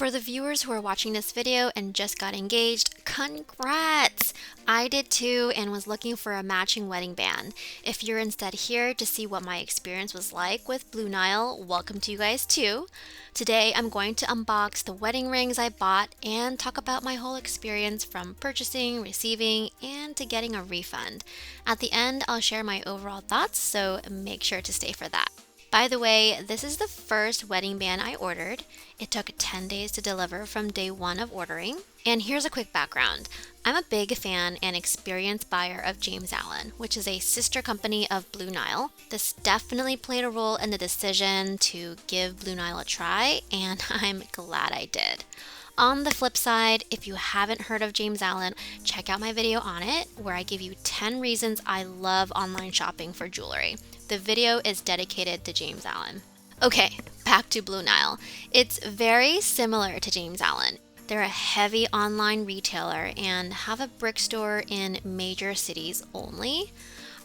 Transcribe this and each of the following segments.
For the viewers who are watching this video and just got engaged, congrats! I did too and was looking for a matching wedding band. If you're instead here to see what my experience was like with Blue Nile, welcome to you guys too. Today I'm going to unbox the wedding rings I bought and talk about my whole experience from purchasing, receiving, and to getting a refund. At the end, I'll share my overall thoughts, so make sure to stay for that. By the way, this is the first wedding band I ordered. It took 10 days to deliver from day one of ordering. And here's a quick background. I'm a big fan and experienced buyer of James Allen, which is a sister company of Blue Nile. This definitely played a role in the decision to give Blue Nile a try, and I'm glad I did. On the flip side, if you haven't heard of James Allen, check out my video on it where I give you 10 reasons I love online shopping for jewelry. The video is dedicated to James Allen. Okay, back to Blue Nile. It's very similar to James Allen. They're a heavy online retailer and have a brick store in major cities only.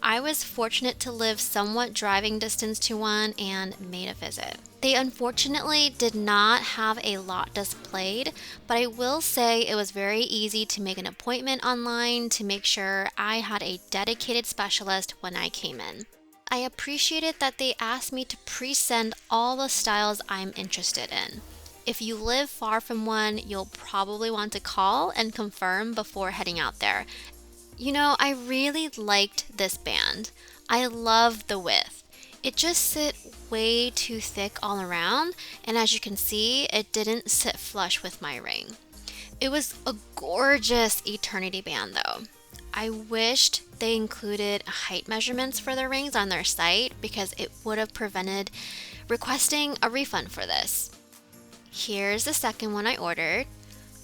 I was fortunate to live somewhat driving distance to one and made a visit. They unfortunately did not have a lot displayed, but I will say it was very easy to make an appointment online to make sure I had a dedicated specialist when I came in. I appreciated that they asked me to pre-send all the styles I'm interested in. If you live far from one, you'll probably want to call and confirm before heading out there. You know, I really liked this band. I love the width. It just sit way too thick all around, and as you can see, it didn't sit flush with my ring. It was a gorgeous eternity band though. I wished they included height measurements for the rings on their site because it would have prevented requesting a refund for this. Here's the second one I ordered.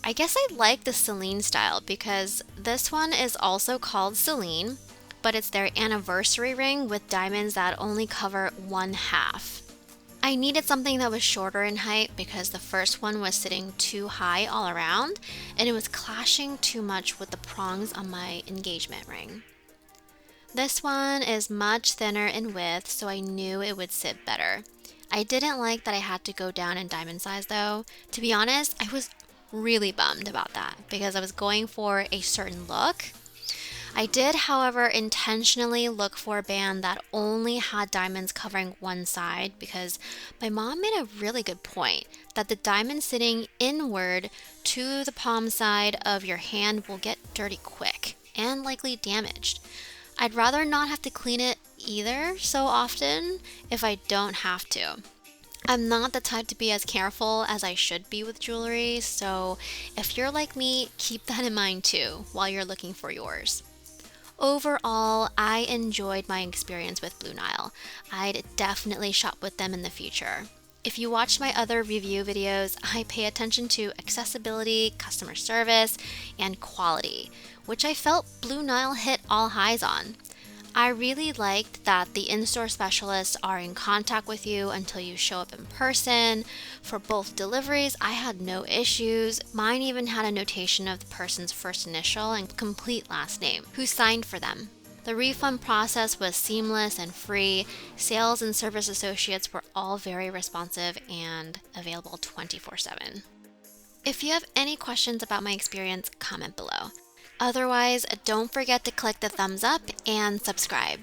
I guess I like the Celine style because this one is also called Celine, but it's their anniversary ring with diamonds that only cover one half. I needed something that was shorter in height because the first one was sitting too high all around and it was clashing too much with the prongs on my engagement ring. This one is much thinner in width, so I knew it would sit better. I didn't like that I had to go down in diamond size though. To be honest, I was really bummed about that because I was going for a certain look. I did, however, intentionally look for a band that only had diamonds covering one side because my mom made a really good point that the diamond sitting inward to the palm side of your hand will get dirty quick and likely damaged. I'd rather not have to clean it either so often if I don't have to. I'm not the type to be as careful as I should be with jewelry, so if you're like me, keep that in mind too while you're looking for yours. Overall, I enjoyed my experience with Blue Nile. I'd definitely shop with them in the future. If you watched my other review videos, I pay attention to accessibility, customer service, and quality, which I felt Blue Nile hit all highs on. I really liked that the in-store specialists are in contact with you until you show up in person. For both deliveries, I had no issues. Mine even had a notation of the person's first initial and complete last name, who signed for them. The refund process was seamless and free. Sales and service associates were all very responsive and available 24/7. If you have any questions about my experience, comment below. Otherwise, don't forget to click the thumbs up and subscribe.